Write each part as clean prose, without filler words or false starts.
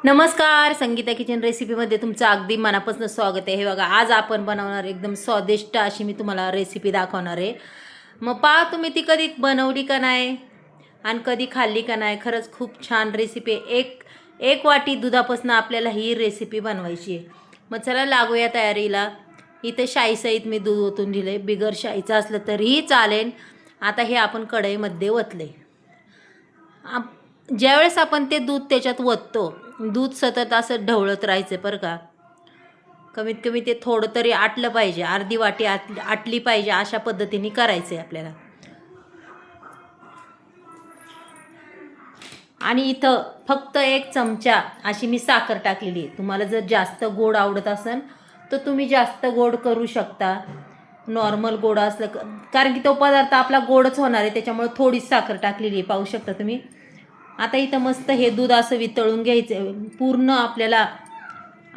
नमस्कार, संगीता किचन रेसिपीमध्ये तुमचं अगदी मनापासून स्वागत आहे. हे बघा, आज आपण बनवणार एकदम स्वादिष्ट अशी मी तुम्हाला रेसिपी दाखवणार आहे. मग पहा तुम्ही ती कधी बनवली का नाही आणि कधी खाल्ली का नाही. खरंच खूप छान रेसिपी आहे. एक वाटी दुधापासून आपल्याला ही रेसिपी बनवायची आहे. मग चला लागूया तयारीला. इथं शाईसहित मी दूध ओतून दिले. बिगर शाईचं असलं तरीही चालेल. आता हे आपण कढईमध्ये ओतले. ज्यावेळेस आपण ते दूध त्याच्यात ओततो, दूध सतत असं ढवळत राहायचं बरं का. कमीत कमी ते थोडं तरी आटलं पाहिजे, अर्धी वाटी आटली पाहिजे, अशा पद्धतीने करायचं आहे आपल्याला. आणि इथं फक्त 1 चमचा अशी मी साखर टाकलेली आहे. तुम्हाला जर जास्त गोड आवडत असेल तर तुम्ही जास्त गोड करू शकता. नॉर्मल गोड असलं कारण की तो पदार्थ आपला गोडच होणार आहे, त्याच्यामुळे थोडीच साखर टाकलेली आहे, पाहू शकता तुम्ही. आता इथं मस्त हे दूध असं वितळून घ्यायचं, पूर्ण आपल्याला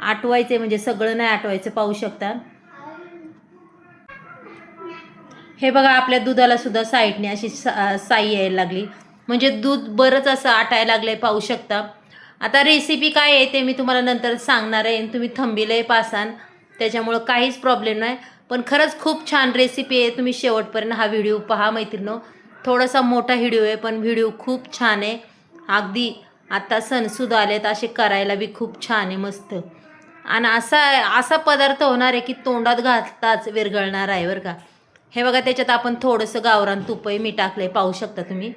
आटवायचं, म्हणजे सगळं नाही आटवायचं, पाहू शकता. हे बघा, आपल्या दुधाला सुद्धा साईडने अशी साई यायला लागली, म्हणजे दूध बरंच असं आटायला लागलंय, पाहू शकता. आता रेसिपी काय आहे ते मी तुम्हाला नंतर सांगणार आहे. तुम्ही थंबीलही पासाल, त्याच्यामुळं काहीच प्रॉब्लेम नाही. पण खरंच खूप छान रेसिपी आहे. तुम्ही शेवटपर्यंत हा व्हिडिओ पहा मैत्रिणींनो. थोडासा मोठा व्हिडिओ आहे पण व्हिडिओ खूप छान आहे. अगदी आता सणसूद आलेत, असे करायला बी खूप छान आहे, मस्त. आणि असा पदार्थ होणार आहे की तोंडात घालताच विरघळणार आहे बरं का. हे बघा, त्याच्यात आपण थोडंसं गावरान तुपही मी टाकलं आहे, पाहू शकता तुम्ही.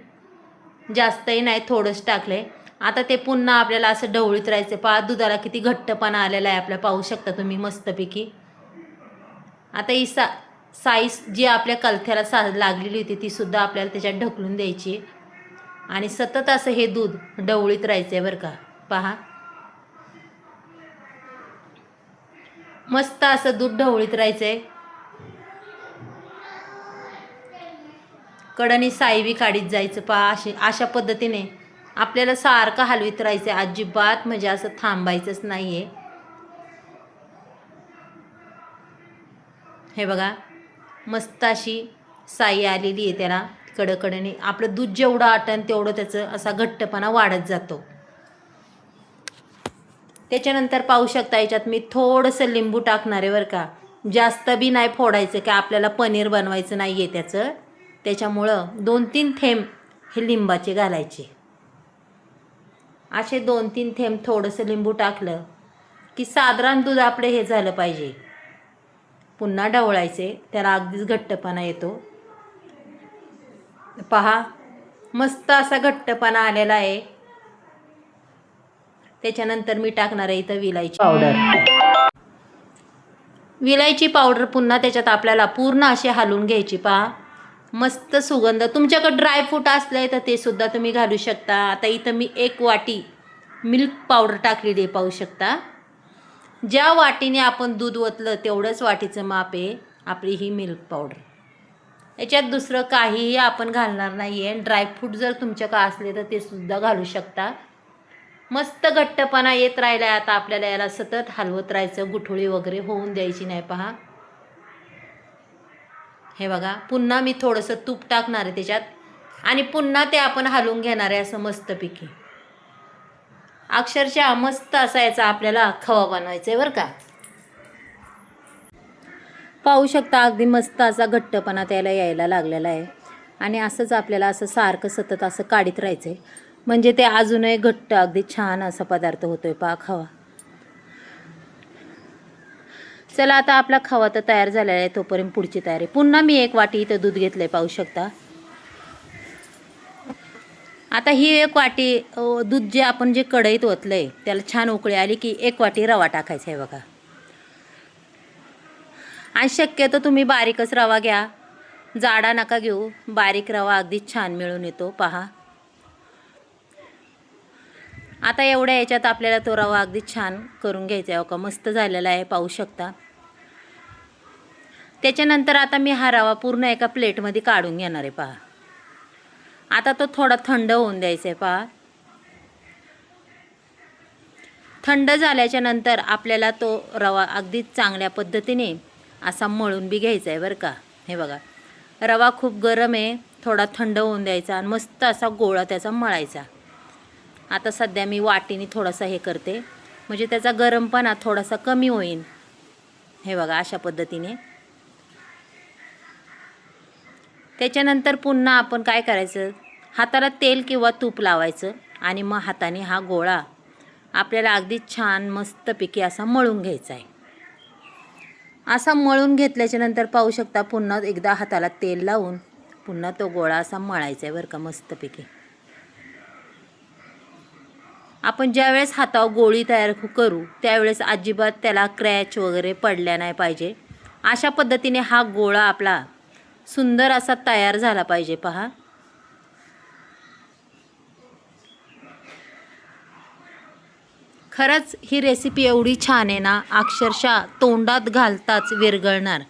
जास्तही नाही, थोडंच टाकलं आहे. आता ते पुन्हा आपल्याला असं ढवळीत राहायचं. पहा दुधाला किती घट्टपणा आलेला आहे आपल्या, पाहू शकता तुम्ही मस्तपैकी. आता ही साईज जी आपल्या कलथ्याला लागलेली होती तीसुद्धा आपल्याला त्याच्यात ढकलून द्यायची आणि सतत असं हे दूध ढवळीत राहायचं आहे बरं का. पहा, मस्त असं दूध ढवळीत राहायचं आहे. कडनी साई बी काढीत जायचं. पहा, अशा पद्धतीने आपल्याला सारखं हलवीत राहायचं आहे, अजिबात म्हणजे असं थांबायचंच नाही आहे. हे बघा, मस्त अशी साई आलेली आहे त्याला. कडकडने आपलं दूध जेवढं आटन तेवढं त्याचं असा घट्टपणा वाढत जातो. त्याच्यानंतर पाहू शकता याच्यात मी थोडंसं लिंबू टाकणार आहे बरं का. जास्त बी नाही फोडायचं की आपल्याला पनीर बनवायचं नाही आहे त्याचं, त्याच्यामुळं 2-3 थेंब हे लिंबाचे घालायचे. असे 2-3 थेंब थोडंसं लिंबू टाकलं की साधारण दूध आपलं हे झालं पाहिजे. पुन्हा ढवळायचे, त्याला अगदीच घट्टपणा येतो. पहा, मस्त असा घट्टपणा आलेला आहे. त्याच्यानंतर मी टाकणार आहे इथं विलायची पावडर. विलायची पावडर पुन्हा त्याच्यात आपल्याला पूर्ण अशी हलवून घ्यायची. पहा, मस्त सुगंध. तुमच्याकडे ड्रायफ्रूट असले तर ते सुद्धा तुम्ही घालू शकता. आता इथं मी 1 वाटी मिल्क पावडर टाकलेली आहे, पाहू शकता. ज्या वाटीने आपण दूध ओतलं तेवढंच वाटीचं माप आहे आपली ही मिल्क पावडर. याच्यात दुसरं काहीही आपण घालणार नाही आहे. ड्रायफ्रूट जर तुमच्याकडे असले तर ते सुद्धा घालू शकता. मस्त घट्टपणा येत राहिला आहे. आता आपल्याला याला सतत हलवत राहायचं, गुठळी वगैरे होऊन द्यायची नाही. पहा, हे बघा, पुन्हा मी थोडंसं तूप टाकणार आहे त्याच्यात आणि पुन्हा ते आपण हलवून घेणार आहे असं मस्तपैकी. अक्षरशः मस्त असा याचा आपल्याला खवा बनवायचा आहे बरं का. पाहू शकता, अगदी मस्त असा घट्टपणा त्याला यायला लागलेला आहे. आणि असंच आपल्याला असं सारखं सतत असं काढीत राहायचं आहे, म्हणजे ते अजूनही घट्ट अगदी छान असा पदार्थ होतोय. पहा, खवा. चला, आता आपला खवा तर तयार झालेला आहे, तोपर्यंत पुढची तयारी. पुन्हा मी 1 वाटी इथं दूध घेतलं आहे, पाहू शकता. आता ही 1 वाटी दूध जे आपण जे कढईत ओतलं आहे त्याला छान उकळी आली की 1 वाटी रवा टाकायचा आहे बघा. आणि शक्यतो तुम्ही बारीकच रवा घ्या, जाडा नका घेऊ. बारीक रवा अगदी छान मिळून येतो. पहा, आता एवढ्या याच्यात आपल्याला तो रवा अगदी छान करून घ्यायचा आहे. का मस्त झालेला आहे, पाहू शकता. त्याच्यानंतर आता मी हा रवा पूर्ण एका प्लेटमध्ये काढून घेणार आहे. पहा, आता तो थोडा थंड होऊन द्यायचा आहे. पहा, थंड झाल्याच्या नंतर आपल्याला तो रवा अगदी चांगल्या पद्धतीने असा मळून बी घ्यायचा आहे बरं का. हे बघा, रवा खूप गरम आहे, थोडा थंड होऊन द्यायचा आणि मस्त असा गोळा त्याचा मळायचा. आता सध्या मी वाटीने थोडासा हे करते, म्हणजे त्याचा गरमपणा थोडासा कमी होईल. हे बघा अशा पद्धतीने. त्याच्यानंतर पुन्हा आपण काय करायचं, हाताला तेल किंवा तूप लावायचं आणि मग हाताने हा गोळा आपल्याला अगदी छान मस्तपैकी असा मळून घ्यायचा आहे. असा मळून घेतल्याच्यानंतर पाहू शकता पुन्हा एकदा हाताला तेल लावून पुन्हा तो गोळा असा मळायचा आहे बरं का मस्तपैकी. आपण ज्यावेळेस हातावर गोळी तयार करू त्यावेळेस अजिबात त्याला क्रॅच वगैरे पडल्या नाही पाहिजे. अशा पद्धतीने हा गोळा आपला सुंदर असा तयार झाला पाहिजे. पहा, खरंच ही रेसिपी एवढी छान आहे ना, अक्षरशः तोंडात घालताच विरघळणार.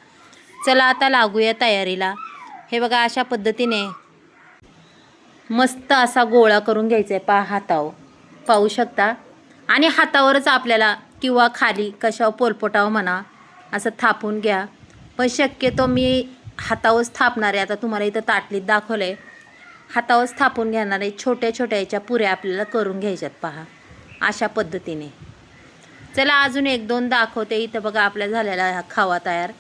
चला आता लागूया तयारीला. हे बघा अशा पद्धतीने मस्त असा गोळा करून घ्यायचा आहे. पहा हातावर पाहू शकता, आणि हातावरच आपल्याला किंवा खाली कशावर पोलपोटावर म्हणा असं थापून घ्या. पण शक्यतो मी हातावरच थापणार आहे. आता तुम्हाला इथं ताटलीत दाखवलं आहे, हातावरच थापून घेणार आहे. छोट्या छोट्या याच्या पुऱ्या आपल्याला करून घ्यायच्यात. पहा अशा पद्धतीने. चला अजून एक दोन दाखवते. इथं बघा आपल्या झालेला हा खवा तयार.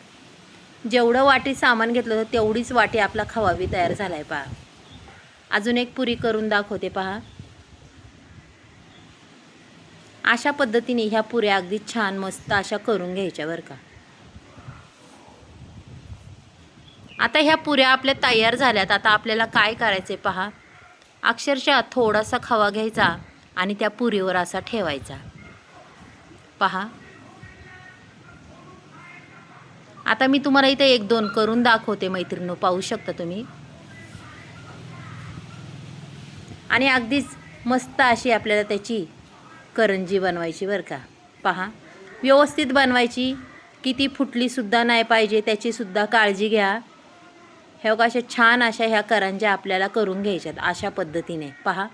जेवढं वाटी सामान घेतलं होतं तेवढीच वाटी आपला खवा बी तयार झाला आहे. पहा अजून एक पुरी करून दाखवते. पहा अशा पद्धतीने ह्या पुऱ्या अगदी छान मस्त अशा करून घ्यायच्या बरं का. आता ह्या पुऱ्या आपल्या तयार झाल्यात. आता आपल्याला काय करायचं आहे पहा, अक्षरशः थोडासा खवा घ्यायचा आणि त्या पुरीवर असा ठेवायचा. पहा आता मी तुम्हाला इथे एक दोन करून दाखवते मैत्रिणींनो, पाहू शकता तुम्ही. आणि अगदीच मस्त अशी आपल्याला त्याची करंजी बनवायची बरं का. पहा व्यवस्थित बनवायची, किती फुटलीसुद्धा नाही पाहिजे, त्याचीसुद्धा काळजी घ्या. हे बघा अशा छान अशा ह्या करंज्या आपल्याला करून घ्यायच्यात अशा पद्धतीने. पहा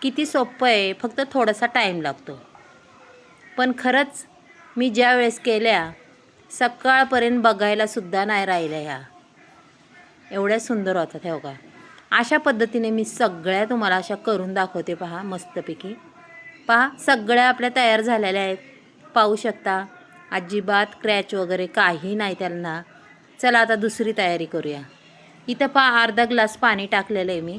किती सोपं आहे, फक्त थोडासा टाईम लागतो. पण खरंच मी ज्या वेळेस केल्या सकाळपर्यंत बघायलासुद्धा नाही राहिल्या ह्या, एवढ्या सुंदर होतात. हे बघा अशा पद्धतीने मी सगळ्या तुम्हाला अशा करून दाखवते. पहा मस्तपैकी. पहा सगळ्या आपल्या तयार झालेल्या आहेत. पाहू शकता अजिबात क्रॅच वगैरे काही नाही त्यांना. चला आता दुसरी तयारी करूया. इथं पहा अर्धा ग्लास पाणी टाकलेलं आहे मी.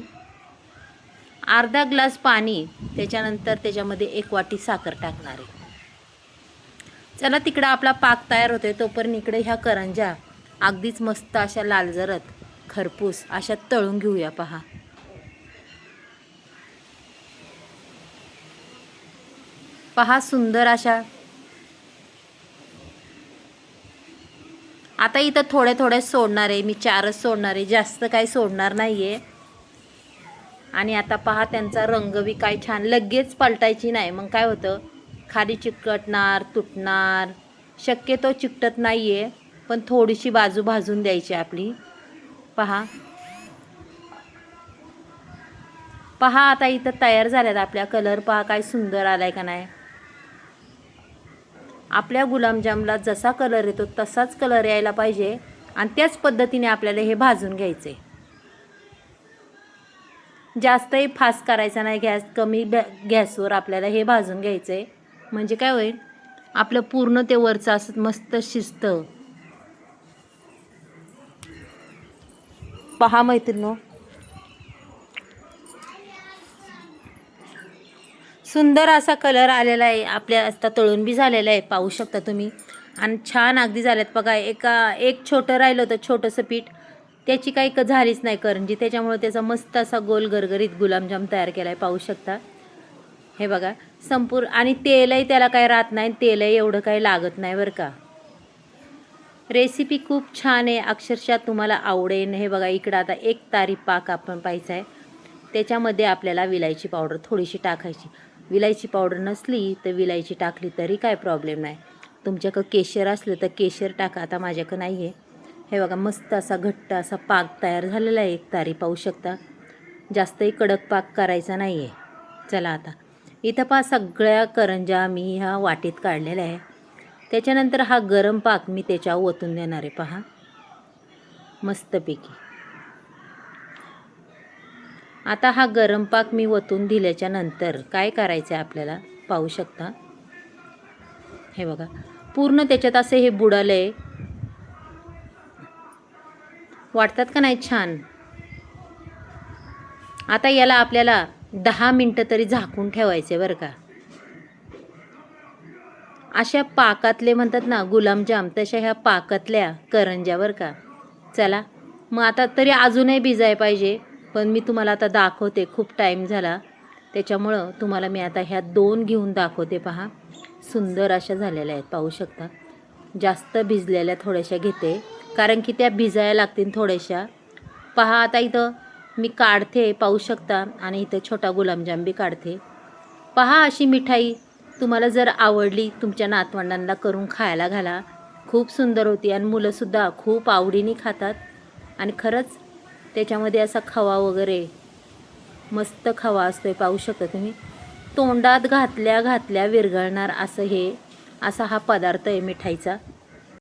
अर्धा ग्लास पाणी, त्याच्यानंतर त्याच्यामध्ये 1 वाटी साखर टाकणार आहे. चला तिकडं आपला पाक तयार होतोय तोपर्यंत इकडे ह्या करंज्या अगदीच मस्त अशा लालजरत खरपूस अशा तळून घेऊया. पहा पहा सुंदर अशा. आता इथं थोड्या थोड्या सोडणार आहे मी, 4च सोडणार आहे, जास्त काही सोडणार नाही आहे. आणि आता पहा त्यांचा रंग बी काय छान, लगेच पलटायची नाही, मग काय होतं खाली चिकटणार तुटणार. शक्यतो चिकटत नाही आहे, पण थोडीशी बाजू भाजून द्यायची आपली. पहा पहा आता इथं तयार झाल्यात आपल्या. कलर पहा काय सुंदर आलाय का नाही. आपल्या गुलाबजामला जसा कलर येतो तसाच कलर यायला पाहिजे आणि त्याच पद्धतीने आपल्याला हे भाजून घ्यायचे. जास्तही फास्ट करायचा नाही गॅस, कमी गॅसवर आपल्याला हे भाजून घ्यायचं आहे. म्हणजे काय होईल आपलं पूर्ण ते वरचं असं मस्त शिजतं. पहा मैत्रिणींनो सुंदर असा कलर आलेला आहे. आपल्या आता तळून बी झालेला आहे पाहू शकता तुम्ही. आणि छान अगदी झालेत बघा. एक छोटं राहिलं होतं छोटंसं पीठ, त्याची काही झालीच नाही करंजी, त्याच्यामुळे त्याचा मस्त असा गोल गरगरीत गुलाबजाम तयार केला आहे पाहू शकता. हे बघा संपूर्ण, आणि तेलही त्याला काही राहत नाही, तेलही एवढं काही लागत नाही बरं का. रेसिपी खूप छान आहे, अक्षरशः तुम्हाला आवडेल. हे बघा इकडं आता 1 तारी पाक आपण पाहायचा आहे. त्याच्यामध्ये आपल्याला विलायची पावडर थोडीशी टाकायची. विलायची पावडर नसली तर विलायची टाकली तरी काय प्रॉब्लेम नाही. तुमच्याकडं केशर असलं तर केशर टाका, आता माझ्याकडं नाही आहे. हे बघा मस्त असा घट्ट असा पाक तयार झालेला आहे. 1 तारी पाहू शकता. जास्तही कडक पाक करायचा नाही आहे. चला आता इथं पहा सगळ्या करंज्या मी ह्या वाटीत काढलेल्या आहे. त्याच्यानंतर हा गरम पाक मी त्याच्यावर ओतून देणार आहे. पहा मस्तपैकी. आता हा गरम पाक मी वतून दिल्याच्या नंतर काय करायचं आहे आपल्याला पाहू शकता. हे बघा पूर्ण त्याच्यात असे हे बुडाले वाटतात का नाही छान. आता याला आपल्याला 10 मिनटं तरी झाकून ठेवायचे बरं का. अशा पाकातले म्हणतात ना गुलाबजाम, तशा ह्या पाकातल्या करंज्या बरं का. चला मग आता तरी अजूनही भिजाय पाहिजे, पण मी तुम्हाला आता दाखवते. खूप टाईम झाला त्याच्यामुळं तुम्हाला मी आता ह्या 2 घेऊन दाखवते. पहा सुंदर अशा झालेल्या आहेत पाहू शकता. जास्त भिजलेल्या थोड्याशा घेते कारण की त्या भिजायला लागतील थोड्याशा. पहा आता इथं मी काढते पाहू शकता आणि इथं छोटा गुलाबजाम बी काढते. पहा अशी मिठाई तुम्हाला जर आवडली तुमच्या नातवंडांना करून खायला घाला. खूप सुंदर होती आणि मुलंसुद्धा खूप आवडीने खातात. आणि खरंच त्याच्यामध्ये असा खवा वगैरे मस्त खवा असतोय पाहू शकता तुम्ही. तोंडात घातल्या घातल्या विरघळणार असं असा हा पदार्थ आहे मिठाईचा.